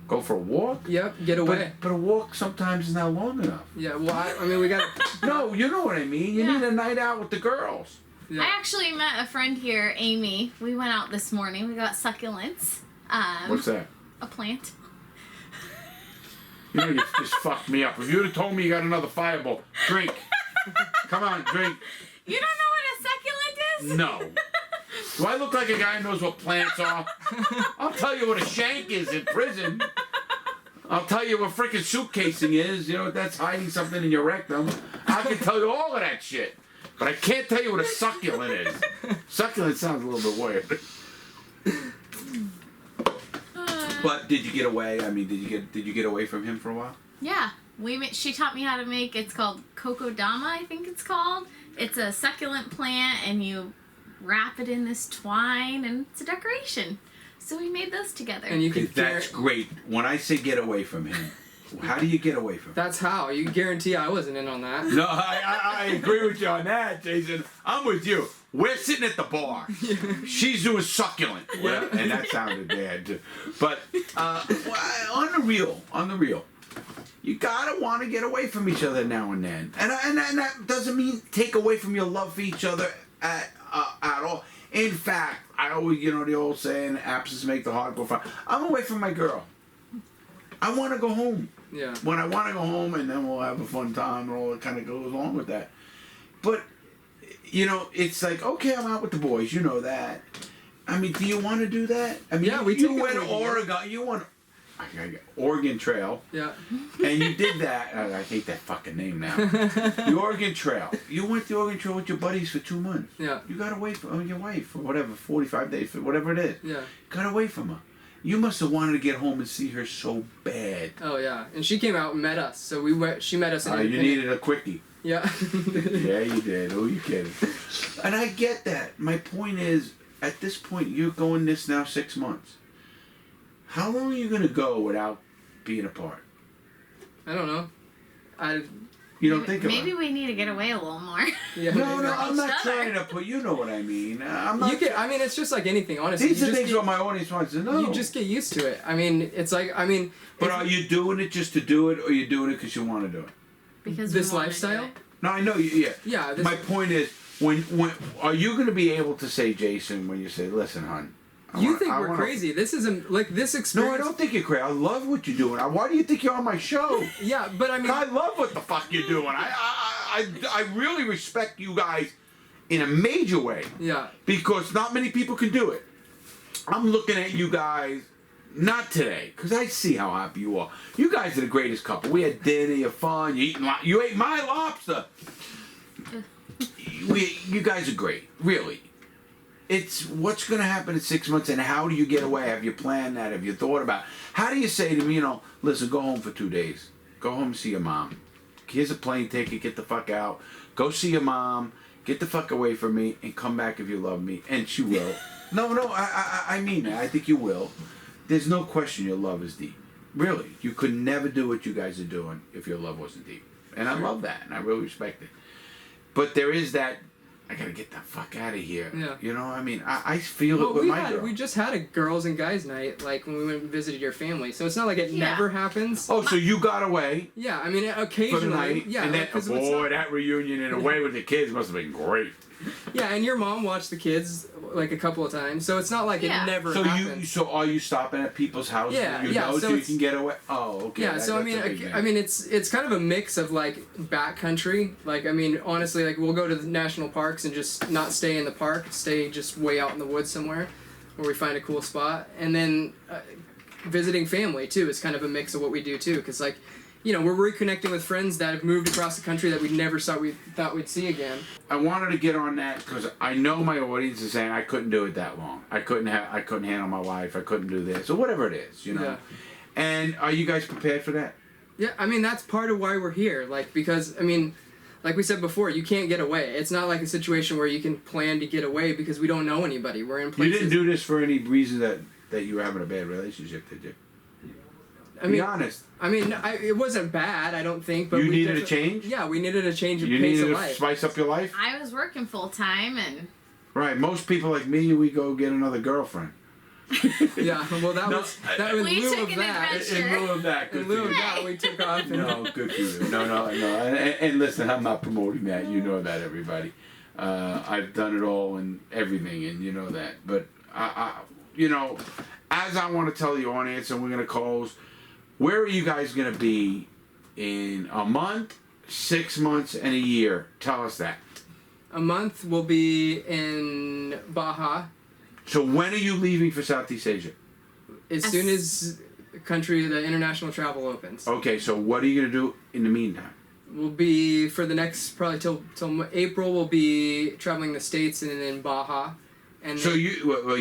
Go for a walk? Yep, get away. But a walk sometimes is not long enough. Yeah, well, I mean, we got. No, you know what I mean. You need a night out with the girls. Yeah. I actually met a friend here, Amy. We went out this morning. We got succulents. What's that? A plant. You know, you just fucked me up. If you'd have told me you got another fireball, drink. Come on, drink. You don't know what a succulent is? No. Do I look like a guy who knows what plants are? I'll tell you what a shank is in prison. I'll tell you what freaking suitcasing is. You know, that's hiding something in your rectum. I can tell you all of that shit. But I can't tell you what a succulent is. Succulent sounds a little bit weird. But did you get away? I mean, did you get away from him for a while? Yeah. She taught me how to make, it's called kokodama, I think it's called. It's a succulent plant, and you wrap it in this twine, and it's a decoration. So we made those together. And you can. That's great. When I say get away from him, how do you get away from him? That's how. You can guarantee I wasn't in on that. No, I agree with you on that, Jason. I'm with you. We're sitting at the bar. She's doing succulent. Well, and that sounded bad, too. But on the real, you gotta want to get away from each other now and then. And that doesn't mean take away from your love for each other at all. In fact, I always, you know, the old saying, absence make the heart go far. I'm away from my girl. I want to go home. Yeah. When I want to go home, and then we'll have a fun time and all that kind of goes along with that. But, you know, it's like, okay, I'm out with the boys. You know that. I mean, do you want to do that? I mean, Yeah, we you took went it to with you. Oregon. You went Oregon Trail. Yeah. And you did that. I hate that fucking name now. The Oregon Trail. You went the Oregon Trail with your buddies for 2 months. Yeah. You got away from your wife for whatever, 45 days, whatever it is. Yeah. Got away from her. You must have wanted to get home and see her so bad. Oh yeah, and she came out and met us. So we went. She met us in. You needed a quickie. Yeah. Yeah, you did. Who you kidding? And I get that. My point is, at this point, you're going this now 6 months. How long are you going to go without being apart? I don't know. You don't think about Maybe it. we need to get away a little more. Yeah. No, maybe. I'm not each other. trying to put. You know what I mean. I'm not. You get. I mean, it's just like anything. Honestly, These you are just things get, what my audience wants to know. you just get used to it. I mean, it's like. I mean. But if- are you doing it just to do it, or you doing it because you want to do it? Because This we wanna lifestyle? do it. No, I know. Yeah. Yeah. This, My point is, when are you going to be able to say, Jason, when you say, "Listen, hon"? you think we're crazy? This isn't like this experience. No, I don't think you're crazy. I love what you're doing. Why do you think you're on my show? Yeah, but I mean. I love what the fuck you're doing. I really respect you guys in a major way Yeah. because not many people can do it. I'm looking at you guys, not today, because I see how happy you are. You guys are the greatest couple. We had dinner, you're fun, you ate my lobster. You guys are great, really. It's what's going to happen in 6 months and how do you get away? Have you planned that? Have you thought about it? How do you say to me, you know, listen, go home for 2 days. Go home and see your mom. Here's a plane ticket, get the fuck out. Go see your mom, get the fuck away from me, and come back if you love me. And she will. No, I mean that. I think you will. There's no question your love is deep. Really. You could never do what you guys are doing if your love wasn't deep. And I love that, and I really respect it. But there is that, I gotta get the fuck out of here. Yeah. You know, I mean, I feel Well, it with my girl. we just had a girls and guys night like when we went and visited your family. So it's not like it Yeah. never happens. Oh, so you got away Yeah, I mean occasionally. for the night, Yeah, and then, like, 'cause it's boy, not- that reunion and away with the kids must have been great. Yeah, and your mom watched the kids like a couple of times, so it's not like Yeah. it never So happens. so are you stopping at people's houses? Yeah, you yeah, know, so so you it's- can get away. Oh, okay. Yeah, so I mean, it's kind of a mix of like backcountry. Like, I mean, honestly, like we'll go to the national parks and just not stay in the park, stay just way out in the woods somewhere, where we find a cool spot, and then visiting family too is kind of a mix of what we do too, because like, you know, we're reconnecting with friends that have moved across the country that we never thought we'd see again. I wanted to get on that because I know my audience is saying I couldn't do it that long. I couldn't handle my wife. I couldn't do this or whatever it is, you know. Yeah. And are you guys prepared for that? Yeah, I mean that's part of why we're here. Like because I mean, like we said before, you can't get away. It's not like a situation where you can plan to get away because we don't know anybody. We're in places. You didn't do this for any reason that you were having a bad relationship, did you? I mean, Be honest. I mean, it wasn't bad, I don't think. But You we needed a defi- change? Yeah, we needed a change of You pace needed of to life. spice up your life? I was working full time and Right. Most people like me, we go get another girlfriend. Yeah, well, that No, was that in We lieu took of an that. adventure. In lieu of that, good In lieu for of you. that, we took off. And, No, good for you. No. And listen, I'm not promoting that. You know that, everybody. I've done it all and everything, and you know that. But you know, as I want to tell the audience, and we're gonna close. Where are you guys gonna be in a month, 6 months, and a year? Tell us that. A month will be in Baja So when are you leaving for Southeast Asia? as soon as the international travel opens. Okay, so what are you gonna do in the meantime? We'll be for the next probably till April. We'll be traveling the states and then Baja, and So then-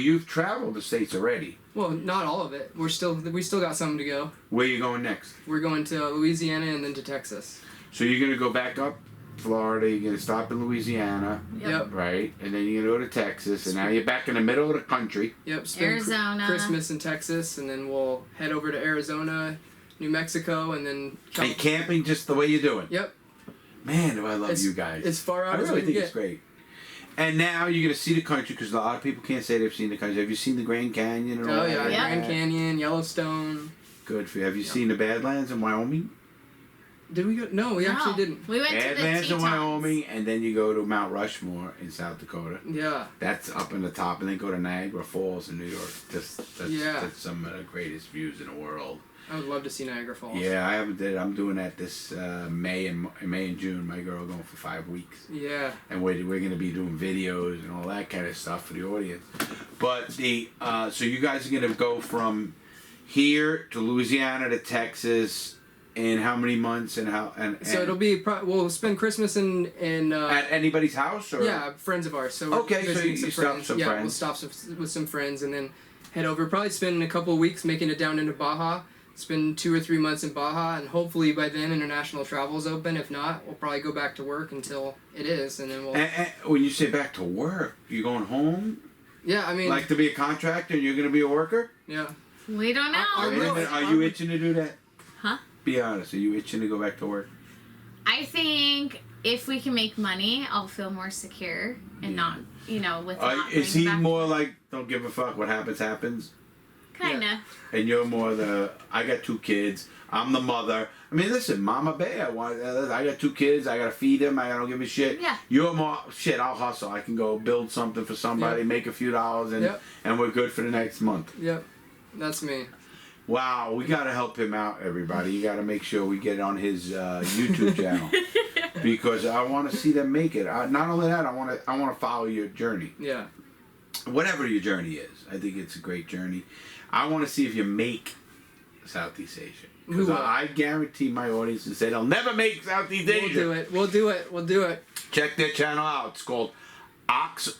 you've traveled the states already. well, not all of it. We still got some to go. Where are you going next? We're going to Louisiana and then to Texas. So you're gonna go back up Florida. You're gonna stop in Louisiana, Yep. right? And then you're gonna go to Texas, and now you're back in the middle of the country. Yep. Spend Arizona. Christmas in Texas, and then we'll head over to Arizona, New Mexico, and then. And camping just the way you're doing. Yep. Man, do I love As- you guys. as far out I as really we can think get. it's great. And now you're gonna see the country because a lot of people can't say they've seen the country. Have you seen the Grand Canyon and all Oh that? yeah, Yeah. Grand Canyon, Yellowstone. Good for you. Have you seen the Badlands in Wyoming? Did we go? No, we actually didn't. We went to the Badlands in Tetons. Wyoming, and then you go to Mount Rushmore in South Dakota. Yeah. That's up in the top, and then go to Niagara Falls in New York. That's Yeah. some of the greatest views in the world. I would love to see Niagara Falls. Yeah, I haven't did it. I'm doing that this May and June. My girl going for 5 weeks. Yeah. And we're going to be doing videos and all that kind of stuff for the audience. But the so you guys are going to go from here to Louisiana to Texas in how many months and how and So it'll be we'll spend Christmas in at anybody's house or yeah, friends of ours. So we're okay, so visiting you some stop friends. some yeah, friends. we'll stop with some friends and then head over. Probably spend a couple of weeks making it down into Baja. Spend 2 or 3 months in Baja, and hopefully by then international travel's open. If not, we'll probably go back to work until it is, and then we'll. And when you say back to work, you going home? Yeah, I mean. Like to be a contractor, and you're going to be a worker? Yeah. We don't know. Wait a minute, are you itching to do that? Huh? Be honest, are you itching to go back to work? I think if we can make money, I'll feel more secure and not, with not Is going he back. more like, don't give a fuck, what happens, happens? Kinda. And you're more I got 2 kids, I'm the mother. I mean, listen, Mama Bear, I got 2 kids, I gotta feed them, I don't give a shit. Yeah. You're more, shit, I'll hustle. I can go build something for somebody, make a few dollars, and we're good for the next month. Yep. That's me. Wow, we gotta help him out, everybody. You gotta make sure we get on his YouTube channel. Because I want to see them make it. Not only that, I want to follow your journey. Yeah. Whatever your journey is, I think it's a great journey. I want to see if you make Southeast Asia. Because I guarantee my audience will say they'll never make Southeast Asia. We'll do it. Check their channel out. It's called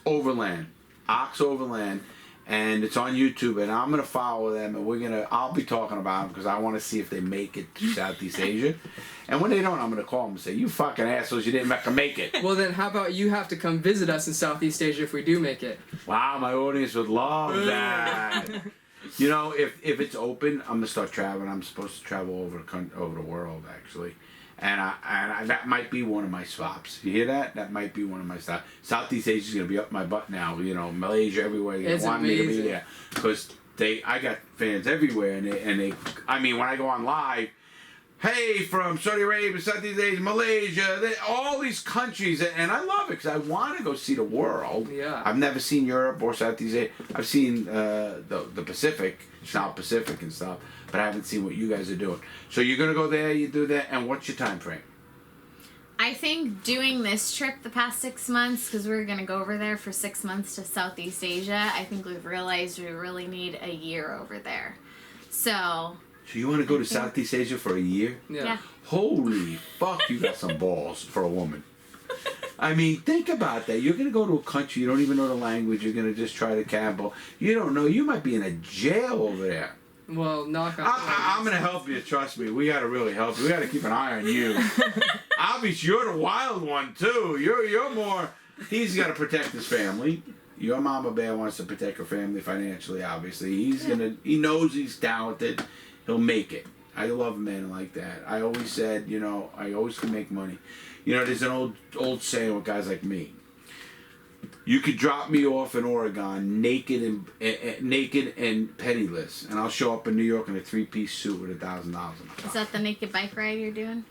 Overland. Overland. And it's on YouTube, and I'm gonna follow them, and I'll be talking about them because I want to see if they make it to Southeast Asia. And when they don't, I'm gonna call them and say, "You fucking assholes, you didn't make it." Well, then how about you have to come visit us in Southeast Asia if we do make it? Wow, my audience would love that. If it's open, I'm gonna start traveling. I'm supposed to travel over the world, actually. And I that might be one of my stops. You hear that? That might be one of my stops. Southeast Asia's gonna be up my butt now. Malaysia, everywhere. They want me to be there because I got fans everywhere, and they. I mean, when I go on live, hey, from Saudi Arabia, Southeast Asia, Malaysia, all these countries, and I love it because I want to go see the world. Yeah. I've never seen Europe or Southeast Asia. I've seen the Pacific, South Pacific and stuff, but I haven't seen what you guys are doing. So you're gonna go there, you do that, and what's your time frame? I think doing this trip the past 6 months, because we're going to go over there for 6 months to Southeast Asia, I think we've realized we really need a year over there. So you want to go to Southeast Asia for a year? Yeah. Holy fuck, you got some balls for a woman. I mean, think about that. You're going to go to a country, you don't even know the language, you're going to just try to gamble. You don't know, you might be in a jail over there. Well, knock on I'm going to help you, trust me. We got to really help you. We got to keep an eye on you. Obviously, you're the wild one, too. You're more, he's got to protect his family. Your Mama Bear wants to protect her family financially, obviously. He knows he's talented. He'll make it. I love a man like that. I always said, I always can make money. There's an old saying with guys like me. You could drop me off in Oregon naked and penniless, and I'll show up in New York in a 3-piece suit with $1,000. is that the naked bike ride you're doing?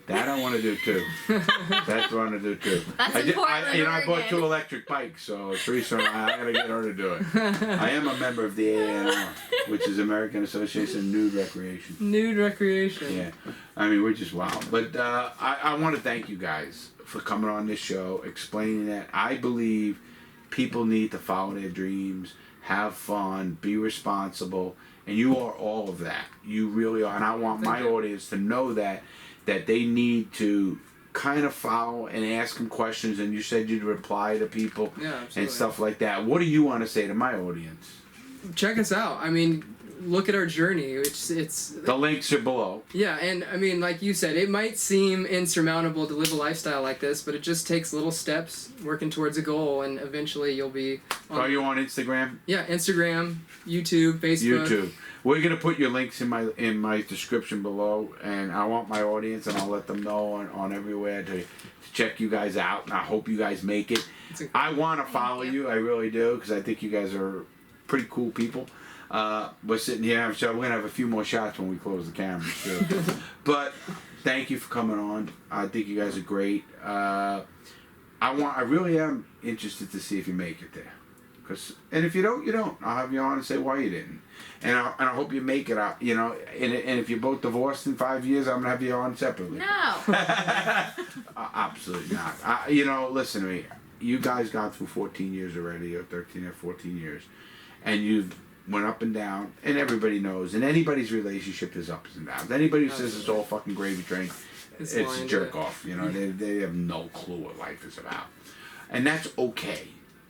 That I want to do too. That's what I want to do too. That's important. I bought 2 electric bikes, so Teresa and I gotta get her to do it. I am a member of the AANR, which is American Association of Nude Recreation. Nude recreation. Yeah, I mean we're just wild. But I want to thank you guys for coming on this show, explaining that. I believe people need to follow their dreams, have fun, be responsible, and you are all of that. You really are, and I want my audience to know that they need to kind of follow and ask them questions, and you said you'd reply to people and stuff like that. What do you want to say to my audience? Check us out. I mean, look at our journey. It's the links are below. Yeah, and I mean, like you said, it might seem insurmountable to live a lifestyle like this, but it just takes little steps working towards a goal, and eventually you'll be Are you on Instagram? Yeah, Instagram, YouTube, Facebook. YouTube. We're gonna put your links in my description below, and I want my audience, and I'll let them know on everywhere to check you guys out, and I hope you guys make it. I want to follow you, I really do, because I think you guys are pretty cool people. We're sitting here having a shot. We're gonna have a few more shots when we close the cameras too. But thank you for coming on. I think you guys are great. I really am interested to see if you make it there. And if you don't, you don't. I'll have you on and say why you didn't. And I hope you make it out, you know. And if you're both divorced in 5 years, I'm going to have you on separately. No. Absolutely not. You know, listen to me. You guys got through 14 years already, or 13 or 14 years. And you've went up and down. And everybody knows. In anybody's relationship, there's ups and downs. Anybody who says it's all fucking gravy train, it's a jerk off. You know, they have no clue what life is about. And that's okay.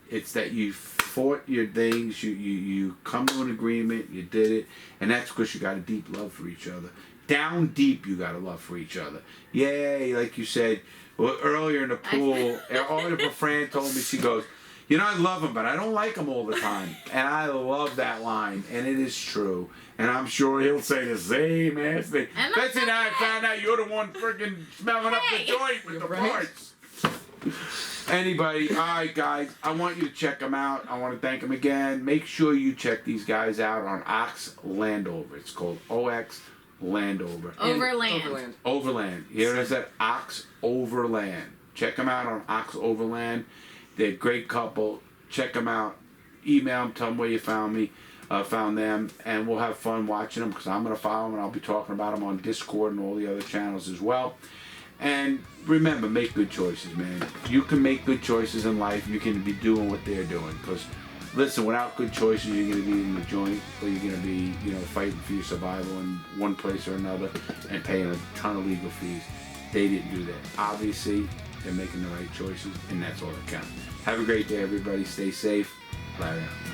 It's that you fought your things, you come to an agreement, you did it, and that's because you got a deep love for each other. Down deep, you got a love for each other. Yay, like you said earlier in the pool, Oliver Fran told me, she goes, you know, I love him, but I don't like him all the time. And I love that line, and it is true. And I'm sure he'll say the same ass thing. Betsy and I found out you're the one freaking smelling up the joint with the parts. Anybody, all right, guys, I want you to check them out. I want to thank them again. Make sure you check these guys out on Ox Landover. It's called OX Landover. Overland. Overland. Here it is at Ox Overland. Check them out on Ox Overland. They're a great couple. Check them out. Email them. Tell them where you found me. Found them. And we'll have fun watching them because I'm going to follow them and I'll be talking about them on Discord and all the other channels as well. And remember, make good choices, man. You can make good choices in life. You can be doing what they're doing. Because, listen, without good choices, you're going to be in the joint, or you're going to be, you know, fighting for your survival in one place or another and paying a ton of legal fees. They didn't do that. Obviously, they're making the right choices, and that's all that counts. Have a great day, everybody. Stay safe. Bye now.